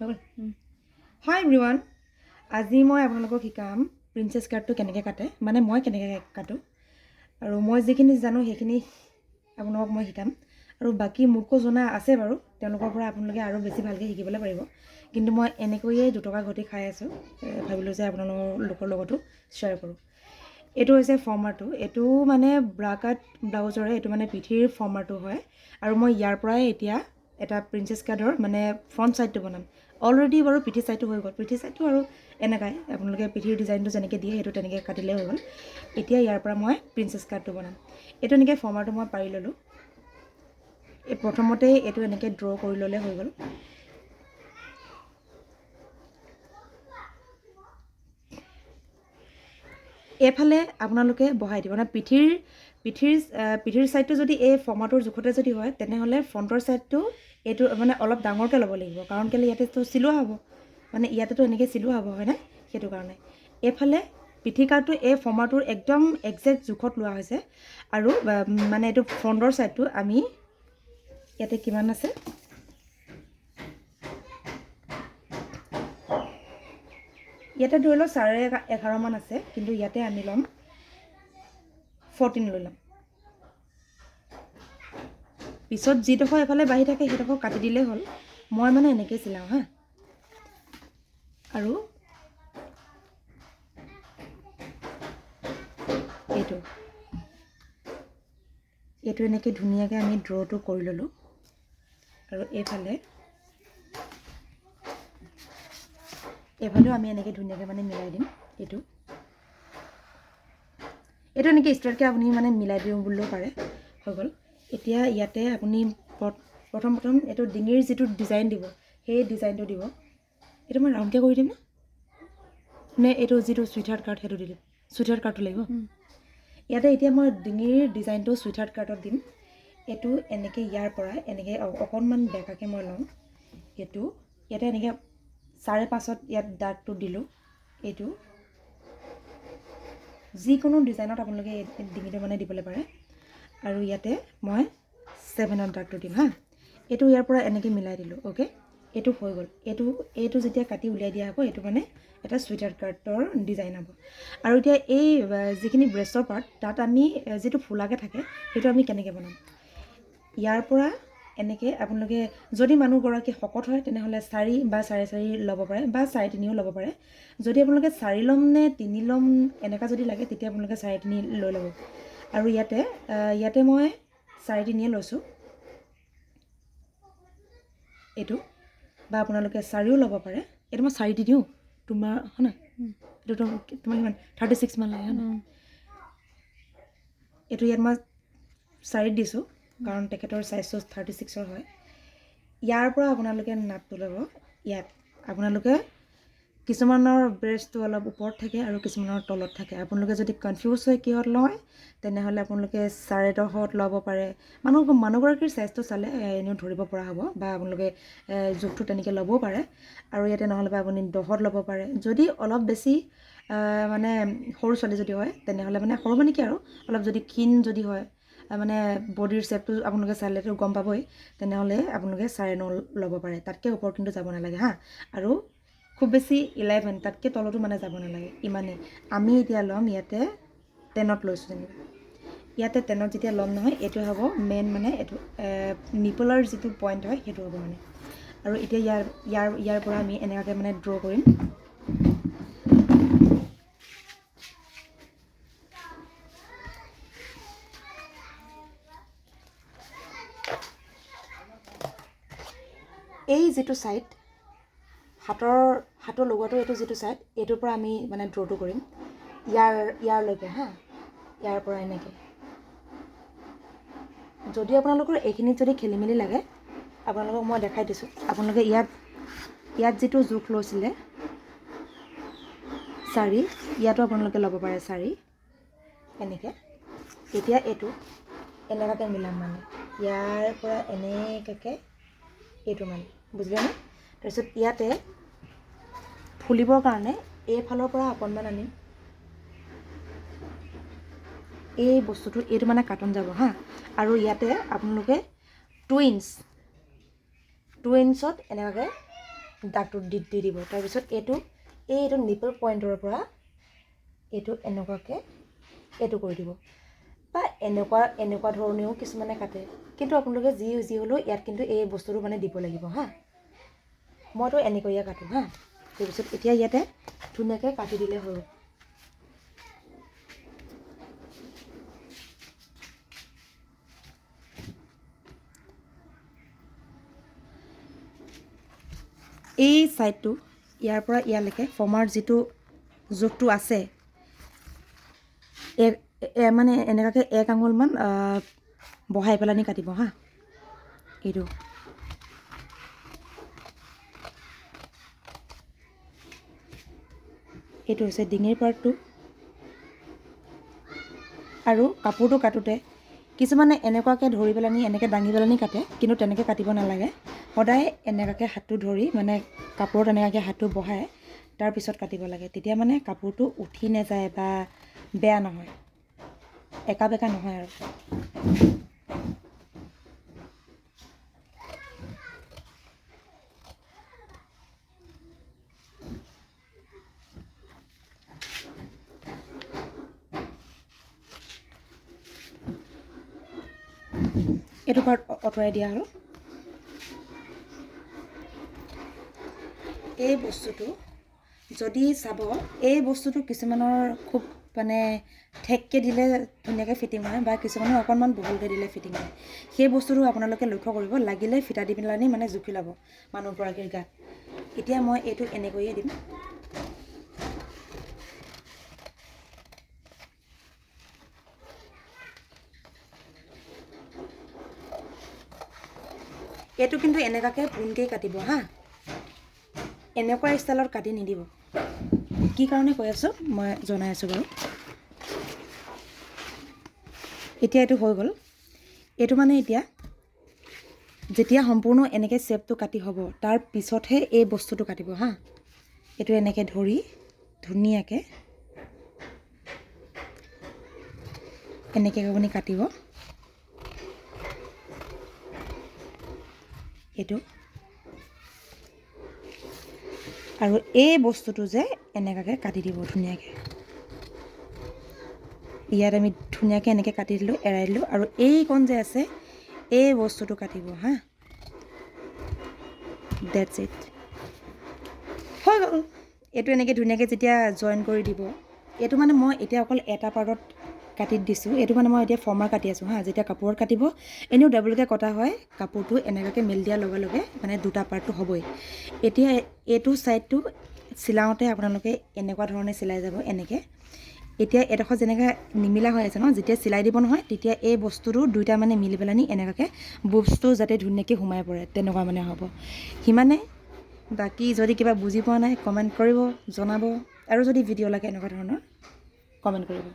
Hi everyone. আজি মই আপোনালোকক শিকাম প্ৰিন্সেছ কাটটো কেনেকৈ কাটে মানে মই কেনেকৈ কাটো আৰু মই যিখিনি জানো সেইখিনি আপোনালোকক মই শিকাম আৰু বাকি মোকো জনা আছে বাৰু তেওঁলোকৰ পৰা আপোনালোকে আৰু বেছি ভালকৈ শিকিবলৈ পাৰিব কিন্তু মই এনেকৈয়ে 2 টকা ঘটি খাই আছো ভাবিলো যে আপোনালোকৰ লগতো শ্বেয়াৰ কৰোঁ এইটো হৈছে ফৰ্মাৰটো এইটো মানে ব্ৰাকাট ব্লাউজৰে এইটো মানে পিঠিৰ ফৰ্মাৰটো হয় আৰু মই ইয়াৰ পৰাই এতিয়া এটা প্ৰিন্সেছ কাটৰ মানে ফ্ৰণ্ট সাইডটো বনাম অলৰেডি বাৰু পিঠি সাইডটো হৈ গ'ল পিঠি সাইডটো আৰু এনেকাই আপোনালোকে পিঠিৰ ডিজাইনটো যেনেকৈ দিয়ে সেইটো তেনেকৈ কাটিলে হৈ গ'ল এতিয়া ইয়াৰ পৰা মই প্ৰিন্সেছ কাটটো বনাম এইটো এনেকৈ ফৰ্মাৰটো মই পাৰি ল'লোঁ এই প্ৰথমতে এইটো এনেকৈ ড্ৰ কৰি ল'লে হৈ গ'ল এফালে আপোনালোকে বহাই দিব মানে পিঠিৰ সাইডটো যদি এই ফৰ্মাৰটোৰ জোখতে যদি হয় তেনেহ'লে ফ্ৰণ্টৰ সাইডটো এইটো মানে অলপ ডাঙৰকৈ ল'ব লাগিব কাৰণ কেলে ইয়াতেতো চিলোৱা হ'ব মানে ইয়াতেতো এনেকৈ চিলোৱা হ'ব হয় না সেইটো কাৰণে এফালে পিঠি কাটটো এই ফৰ্মাৰটোৰ একদম এক্সাক্ট জোখত লোৱা হৈছে আৰু মানে এইটো ফ্ৰণ্টৰ সাইডটো আমি ইয়াতে কিমান আছে ইয়াতে ধৰি লওক 11.5 মান আছে কিন্তু ইয়াতে আমি ল'ম 14 লৈ ল'ম পিছত যিডোখৰ এফালে বাঢ়ি থাকে সেইডোখৰ কাটি দিলেই হ'ল মই মানে এনেকৈ চিলাওঁ হা আৰু এইটো এনেকৈ ধুনীয়াকৈ আমি ড্ৰটো কৰি ল'লোঁ আৰু এইফালেও আমি এনেকৈ ধুনীয়াকৈ মানে মিলাই দিম এইটো এনেকৈ ষ্ট্ৰেইটকৈ আপুনি মানে মিলাই দিওঁ বুলিও পাৰে হৈ গ'ল এতিয়া ইয়াতে আপুনি প্ৰথম এইটো ডিঙিৰ যিটো ডিজাইন দিব সেই ডিজাইনটো দিব এইটো মই ৰাউণ্ডকৈ কৰি দিম নে এইটো যিটো চুইটহাৰ্ট কাট সেইটো দি দিম চুইটহাৰ্ট কাটটো লাগিব ইয়াতে এতিয়া মই ডিঙিৰ ডিজাইনটো চুইটহাৰ্ট কাটত দিম এইটো এনেকৈ ইয়াৰ পৰা এনেকৈ অকণমান বেকাকৈ মই ল'ম এইটো ইয়াতে এনেকৈ 5.5ত ইয়াত ডাৰ্কটো দিলোঁ এইটো যিকোনো ডিজাইনত আপোনালোকে ডিঙিটো মানে দিবলৈ পাৰে আৰু ইয়াতে মই 7ত ডাৰ্কটো দিম হা এইটো ইয়াৰ পৰা এনেকৈ মিলাই দিলোঁ অ'কে এইটো হৈ গ'ল এইটো যেতিয়া কাটি উলিয়াই দিয়া হ'ব এইটো মানে এটা চুইটহাৰ্ট কাটৰ ডিজাইন হ'ব আৰু এতিয়া এই যিখিনি ব্ৰেষ্টৰ পাৰ্ট তাত আমি যিটো ফুলাকৈ থাকে সেইটো আমি কেনেকৈ বনাম ইয়াৰ পৰা এনেকৈ আপোনালোকে যদি মানুহগৰাকী শকত হয় তেনেহ'লে 4 বা 4.5 ল'ব পাৰে বা 3.5 ল'ব পাৰে যদি আপোনালোকে 4 ল'ম নে 3 ল'ম এনেকুৱা যদি লাগে তেতিয়া আপোনালোকে 3.5 লৈ ল'ব আৰু ইয়াতে মই 3.5 লৈছোঁ এইটো বা আপোনালোকে 4ও ল'ব পাৰে এইটো মই 4 দি দিওঁ তোমাৰ হয় নাই এইটো তোমাৰ কিমান 36 মান লাগে হয় নাই এইটো ইয়াত মই 4 দিছোঁ কাৰণ তেখেতৰ সাইজটো 36ৰ হয় ইয়াৰ পৰা আপোনালোকে নাপটো ল'ব ইয়াত আপোনালোকে কিছুমানৰ ব্ৰেষ্টটো অলপ ওপৰত থাকে আৰু কিছুমানৰ তলত থাকে আপোনালোকে যদি কনফিউজ হয় কিহত লয় তেনেহ'লে আপোনালোকে 4.5ত ল'ব পাৰে মানুহগৰাকীৰ সাইজটো চালে এনেও ধৰিব পৰা হ'ব বা আপোনালোকে জোখটো তেনেকৈ ল'বও পাৰে আৰু ইয়াতে নহ'লে বা আপুনি 10ত ল'ব পাৰে যদি অলপ বেছি মানে সৰু ছোৱালী যদি হয় তেনেহ'লে মানে সৰু মানে কি আৰু অলপ যদি ক্ষীণ যদি হয় মানে বডিৰ শ্বেপটো আপোনালোকে চালেতো গম পাবই তেনেহ'লে আপোনালোকে 9.5 ল'ব পাৰে তাতকৈ ওপৰত কিন্তু যাব নালাগে হা আৰু খুব বেছি 11 তাতকৈ তলতো মানে যাব নালাগে ইমানেই আমি এতিয়া ল'ম ইয়াতে 10ত লৈছোঁ যেনিবা ইয়াতে 10ত যেতিয়া ল'ম নহয় এইটো হ'ব মেইন মানে এইটো নিপলৰ যিটো পইণ্ট হয় সেইটো হ'ব মানে আৰু এতিয়া ইয়াৰ পৰা আমি এনেকুৱাকৈ মানে ড্ৰ কৰিম এই যিটো ছাইড হাতৰ লগোৱাটো এইটো যিটো ছাইড এইটোৰ পৰা আমি মানে ড্ৰটো কৰিম ইয়াৰলৈকে হা ইয়াৰ পৰা এনেকৈ যদি আপোনালোকৰ এইখিনিত যদি খেলি মেলি লাগে আপোনালোকক মই দেখাই দিছোঁ আপোনালোকে ইয়াত যিটো জোখ লৈছিলে 4 ইয়াতো আপোনালোকে ল'ব পাৰে 4 এনেকৈ এতিয়া এইটো এনেকুৱাকৈ মিলাম মানে ইয়াৰ পৰা এনেকুৱাকৈ এইটো মানে বুজিলেনে তাৰপিছত ইয়াতে ফুলিবৰ কাৰণে এইফালৰ পৰা অকণমান আনিম এই বস্তুটো এইটো মানে কাটন যাব হা আৰু ইয়াতে আপোনালোকে 2 ইঞ্চত এনেকুৱাকৈ দাগটো দি দিব। তাৰপিছত এইটো নিপল পইণ্টৰ পৰা এইটো এনেকুৱাকৈ এইটো কৰি দিব, বা এনেকুৱা ধৰণেও কিছুমানে কাটে, কিন্তু আপোনালোকে যি হ'লেও ইয়াত কিন্তু এই বস্তুটো মানে দিব লাগিব হা। মইতো এনেকৈয়ে কাটোঁ হা। তাৰপিছত এতিয়া ইয়াতে ধুনীয়াকৈ কাটি দিলে হৈ গ'ল। এই ছাইডটো ইয়াৰ পৰা ইয়ালৈকে ফৰ্মাৰ যিটো জোখটো আছে, মানে এনেকুৱাকৈ 1 আঙুলমান বহাই পেলাই কাটিব হা। এইটো হৈছে ডিঙিৰ পাৰ্টটো। আৰু কাপোৰটো কাটোতে কিছুমানে এনেকুৱাকৈ ধৰি পেলাই এনেকৈ দাঙি পেলাই কাটে, কিন্তু তেনেকৈ কাটিব নালাগে। সদায় এনেকুৱাকৈ হাতটো ধৰি মানে কাপোৰত এনেকুৱাকৈ হাতটো বহাই তাৰপিছত কাটিব লাগে। তেতিয়া মানে কাপোৰটো উঠি নাযায় বা বেয়া নহয়, একা বেকা নহয় আৰু। এইটো পাৰ্ট আঁতৰাই দিয়া আৰু এই বস্তুটো যদি চাব, এই বস্তুটো কিছুমানৰ খুব মানে ঠেককৈ দিলে ধুনীয়াকৈ ফিটিং হয়, বা কিছুমানৰ অকণমান বহলকৈ দিলে ফিটিং হয়। সেই বস্তুটো আপোনালোকে লক্ষ্য কৰিব, লাগিলে ফিটা দি পেলাই মানে জুখি ল'ব মানুহগৰাকীৰ গাত। এতিয়া মই এইটো এনেকৈয়ে দিম। এইটো কিন্তু এনেকুৱাকৈ পোনকৈ কাটিব হা, এনেকুৱা ষ্টাইলত কাটি নিদিব। কি কাৰণে কৈ আছোঁ মই জনাই আছোঁ বাৰু। এতিয়া এইটো হৈ গ'ল। এইটো মানে এতিয়া যেতিয়া সম্পূৰ্ণ এনেকৈ শ্বেপটো কাটি হ'ব, তাৰ পিছতহে এই বস্তুটো কাটিব হা। এইটো এনেকৈ ধৰি ধুনীয়াকৈ এনেকৈ আপুনি কাটিব। এইটো আৰু এই বস্তুটো যে এনেকুৱাকৈ কাটি দিব ধুনীয়াকৈ। ইয়াত আমি ধুনীয়াকৈ এনেকৈ কাটি দিলোঁ, এৰাই দিলোঁ, আৰু এইকণ যে আছে এই বস্তুটো কাটিব হা। ডেটছ ইট, হৈ গ'ল। এইটো এনেকৈ ধুনীয়াকৈ যেতিয়া জইন কৰি দিব, এইটো মানে মই এতিয়া অকল এটা পাৰ্টত কাটি দিছোঁ। এইটো মানে মই এতিয়া ফৰ্মাৰ কাটি আছোঁ হা। যেতিয়া কাপোৰত কাটিব এনেও ডাবলকৈ কটা হয়, কাপোৰটো এনেকুৱাকৈ মেলি দিয়াৰ লগে লগে মানে দুটা পাৰ্টটো হ'বই। এতিয়া এইটো ছাইডটো চিলাওঁতে আপোনালোকে এনেকুৱা ধৰণে চিলাই যাব এনেকৈ। এতিয়া এডোখৰ যেনেকৈ নিমিলা হৈ আছে ন, যেতিয়া চিলাই দিব নহয় তেতিয়া এই বস্তুটো দুইটা মানে মিলি পেলাই এনেকুৱাকৈ বুবছটো যাতে ধুনীয়াকৈ সোমাই পৰে, তেনেকুৱা মানে হ'ব সিমানে। বাকী যদি কিবা বুজি পোৱা নাই কমেণ্ট কৰিব, জনাব, আৰু যদি ভিডিঅ' লাগে এনেকুৱা ধৰণৰ কমেণ্ট কৰিব।